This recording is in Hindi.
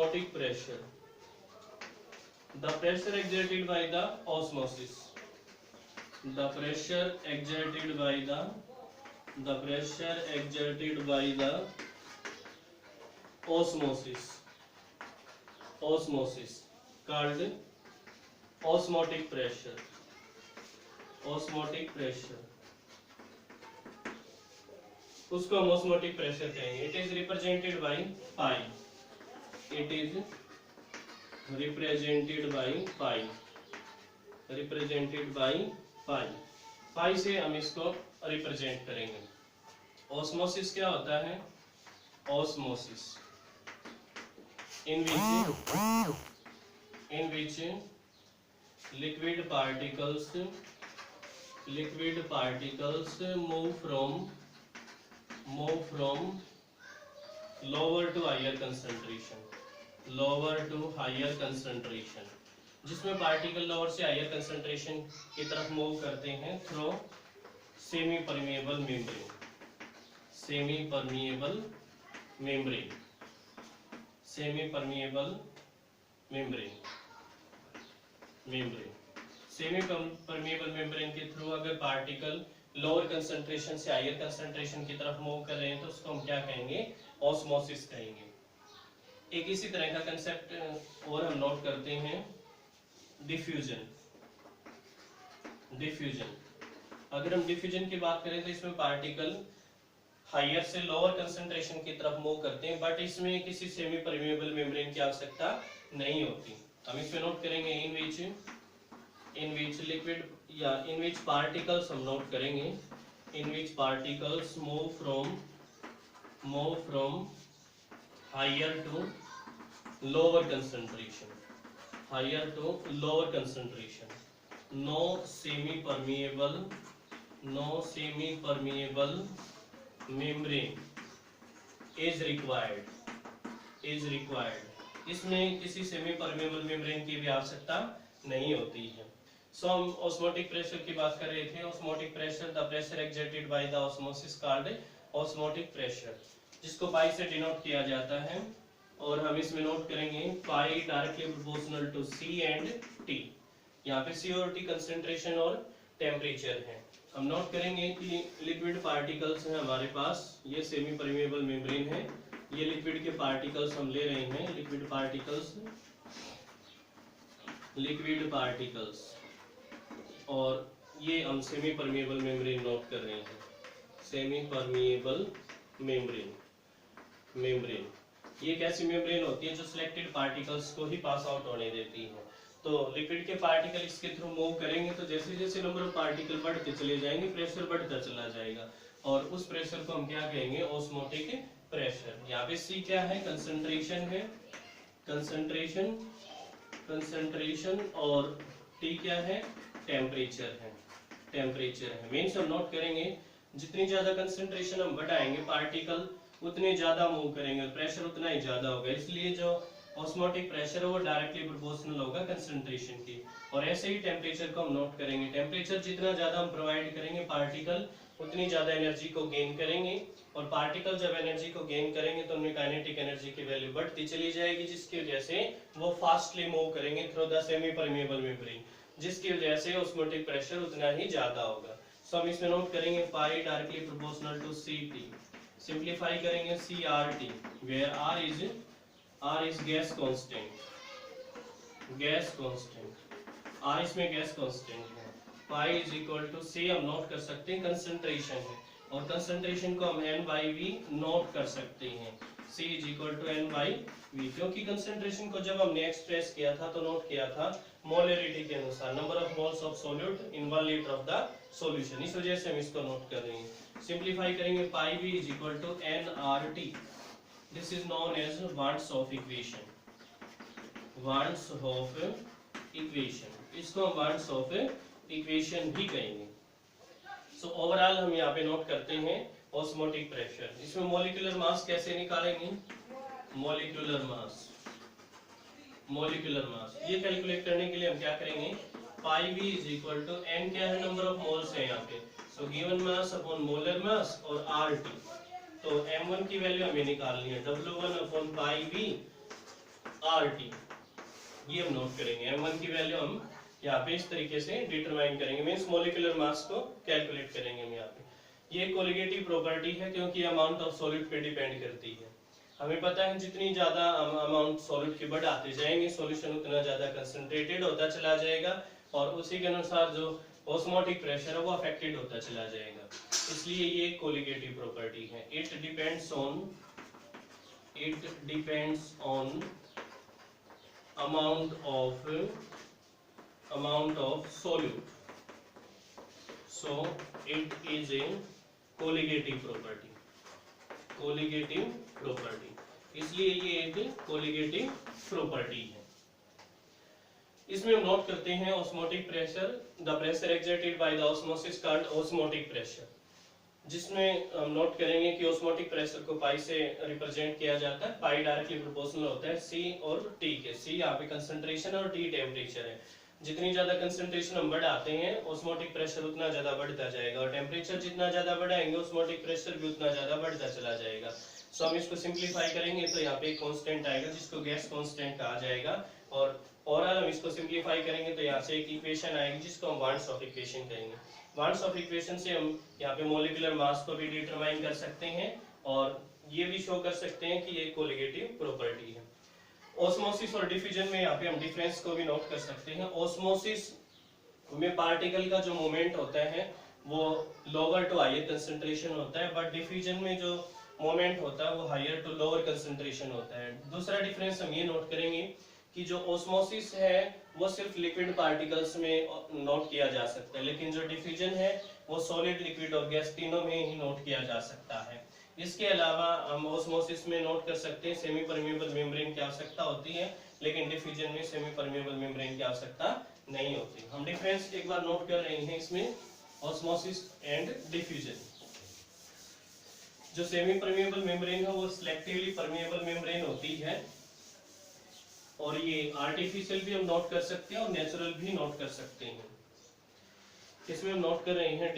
osmotic pressure. The pressure exerted by the osmosis. The pressure exerted by the pressure exerted by the osmosis. Osmosis called osmotic pressure. Osmotic pressure. उसको हम osmotic pressure कहेंगे. It is represented by pi. It is represented by pi. Represented by pi. Pi से हम इसको represent करेंगे. Osmosis क्या होता है? Osmosis in which liquid particles move from lower to higher concentration. जिसमें पार्टिकल लोअर से हायर कंसंट्रेशन की तरफ मूव करते हैं थ्रू सेमी परमिएबल मेम्ब्रेन के थ्रू अगर पार्टिकल लोअर कंसंट्रेशन से हायर कंसंट्रेशन की तरफ मूव कर रहे हैं तो उसको हम क्या कहेंगे? ऑस्मोसिस कहेंगे. एक इसी तरह का कंसेप्ट और हम नोट करते हैं, डिफ्यूजन. अगर हम डिफ्यूजन की बात करें तो इसमें पार्टिकल हायर से लोअर कंसंट्रेशन की तरफ मूव करते हैं, बट इसमें किसी सेमी परमिएबल मेम्ब्रेन की आवश्यकता नहीं होती. हम इसमें नोट करेंगे इन विच पार्टिकल्स हम नोट करेंगे, in which particles move from higher to lower concentration. No semi permeable membrane is required. इसमें किसी सेमी परमिएबल मेम्ब्रेन की भी आवश्यकता नहीं होती है. सो हम ऑस्मोटिक प्रेशर की बात कर रहे थे. Osmotic pressure, the pressure exerted by the osmosis called osmotic pressure, जिसको पाई से डिनोट किया जाता है. और हम इसमें नोट करेंगे pi directly proportional to C and T. यहाँ पे सी और टी कंसंट्रेशन और टेम्परेचर है. हम नोट करेंगे कि लिक्विड पार्टिकल्स हैं हमारे पास. ये सेमी परमिएबल मेम्ब्रेन है. ये लिक्विड के पार्टिकल्स हम ले रहे हैं, लिक्विड पार्टिकल्स, और ये हम सेमी परमिएबल मेम्ब्रेन नोट कर रहे हैं. सेमी परमिएबल मेम्ब्रेन ये एक ऐसी मेम्ब्रेन होती है जो सिलेक्टेड पार्टिकल्स को ही पास आउट होने देती है. तो लिक्विड के पार्टिकल इसके थ्रू मूव करेंगे तो जैसे जैसे नंबर ऑफ पार्टिकल बढ़ते चले जाएंगे, प्रेशर बढ़ता चला जाएगा, और उस प्रेशर को हम क्या कहेंगे? Osmotic pressure. यहाँ पे सी क्या है? कंसंट्रेशन है, कंसंट्रेशन, और टी क्या है? टेम्परेचर है. मीन्स हम नोट करेंगे जितनी ज्यादा कंसंट्रेशन हम बढ़ाएंगे पार्टिकल उतने ज्यादा मूव करेंगे, प्रेशर उतना ही ज्यादा होगा. इसलिए जो ऑस्मोटिक प्रेशर है वो डायरेक्टली प्रोपोर्शनल होगा कंसंट्रेशन की. और ऐसे ही टेम्परेचर को हम नोट करेंगे. टेम्परेचर जितना ज्यादा हम प्रोवाइड करेंगे पार्टिकल उतनी ज्यादा एनर्जी को गेन करेंगे, और पार्टिकल जब एनर्जी को गेन करेंगे तो उनमें काइनेटिक एनर्जी की वैल्यू बढ़ती चली जाएगी, जिसकी वजह से वो फास्टली मूव करेंगे through the semi permeable membrane, जिसकी वजह से ऑस्मोटिक प्रेशर उतना ही ज्यादा होगा. सो हम इसमें नोट करेंगे pi directly proportional to C T. Simplify करेंगे C R T, where R is gas constant. R इसमें गैस कांस्टेंट है. Pi is equal to C हम नोट कर सकते हैं कंसंट्रेशन है, और कंसंट्रेशन को हम n बाई वी नोट कर सकते हैं. C is equal to n by V, क्योंकि कंसंट्रेशन को जब हमने एक्सप्रेस किया था तो नोट किया था मोलरिटी के अनुसार, number of moles of solute in 1 litre of the solution. इस वजह से हम इसको नोट कर रहे हैं. सिंप्लीफाई करेंगे pi V is equal to nRT. This is known as watts of equation. इसको हम वाट्स ऑफ इक्वेशन भी कहेंगे. सो ओवरऑल हम यहाँ पे नोट करते हैं ऑस्मोटिक प्रेशर. इसमें मॉलिक्यूलर मास कैसे निकालेंगे? मॉलिक्यूलर मास ये कैलकुलेट करने के लिए हम क्या करेंगे? Pi V is equal to n क्या है? नंबर ऑफ मोल्स है यहाँ पे. So given mass upon molar mass और RT. तो m1 की वैल्यू हमें निकालनी है W1 upon pi we RT, ये हम नोट करेंगे। M1 की वैल्यू हम यहाँ पे इस तरीके से डिटरमाइन करेंगे, मीन्स मोलिकुलर मास को कैलकुलेट करेंगे हम यहाँ पे। ये कोलिगेटिव प्रॉपर्टी है क्योंकि अमाउंट ऑफ सॉलिड पे डिपेंड करती है। हमें पता है जितनी ज्यादा अमाउंट सॉलिड के बढ़ाते जाएंगे सॉल्यूशन उतना ज्यादा कंसंट्रेटेड होता चला जाएगा और उसी के अनुसार जो ऑस्मोटिक प्रेशर है वो अफेक्टेड होता चला जाएगा। इसलिए ये कोलिगेटिव प्रॉपर्टी है। It depends on amount of solute, so it is a colligative property, इसलिए ये एक कोलिगेटिव प्रॉपर्टी है। इसमें हम नोट करते हैं osmotic pressure, the pressure exerted by the osmosis called osmotic pressure, जिसमें हम नोट करेंगे कि ऑस्मोटिक प्रेशर को पाई से रिप्रेजेंट किया जाता है। पाई डायरेक्टली प्रोपोर्शनल होता है सी और टी के। सी यहाँ पे कंसंट्रेशन और टी टेम्परेचर है। जितनी ज्यादा कंसंट्रेशन हम बढ़ाते हैं ऑस्मोटिक प्रेशर उतना ज्यादा बढ़ता जाएगा और टेम्परेचर जितना ज्यादा बढ़ाएंगे ऑस्मोटिक प्रेशर भी उतना ज्यादा बढ़ता चला जाएगा। सो हम इसको सिंप्लीफाई करेंगे तो यहाँ पे एक कांस्टेंट आएगा जिसको गैस कांस्टेंट कहा जाएगा और ओवरऑल हम इसको सिंप्लीफाई करेंगे तो यहाँ से एक इक्वेशन आएगी जिसको हम वांट्स ऑफ इक्वेशन कहेंगे। वांट्स ऑफ इक्वेशन से हम यहाँ पे मॉलिक्यूलर मास को भी डिटरमाइन कर सकते हैं और ये भी शो कर सकते हैं कि ये कोलिगेटिव प्रॉपर्टी है। ऑस्मोसिस और डिफ्यूजन में यहाँ पे हम डिफरेंस को भी नोट कर सकते हैं। ऑस्मोसिस में पार्टिकल का जो मूवमेंट होता है वो लोअर टू हायर कंसंट्रेशन होता है, बट डिफ्यूजन में जो मूवमेंट होता है वो हायर टू लोअर कंसंट्रेशन होता है। दूसरा डिफरेंस हम ये नोट करेंगे कि जो ऑस्मोसिस है वो सिर्फ लिक्विड पार्टिकल्स में नोट किया जा सकता है, लेकिन जो डिफ्यूजन है वो सॉलिड, लिक्विड और गैस तीनों में ही नोट किया जा सकता है। इसके अलावा हम ऑस्मोसिस में नोट कर सकते हैं सेमी परमेबल मेम्ब्रेन की आवश्यकता होती है, लेकिन डिफ्यूजन में सेमी परमेबल मेम्ब्रेन की आवश्यकता नहीं होती। हम डिफरेंस एक बार नोट कर रहे हैं इसमें ऑस्मोसिस एंड डिफ्यूजन। जो सेमी परमेबल मेम्ब्रेन है वो सिलेक्टिवली परमेबल मेम्ब्रेन होती है और ये आर्टिफिशियल भी हम नोट कर सकते हैं और नेचुरल भी नोट कर सकते हैं। इसमें हम नोट कर रहे हैं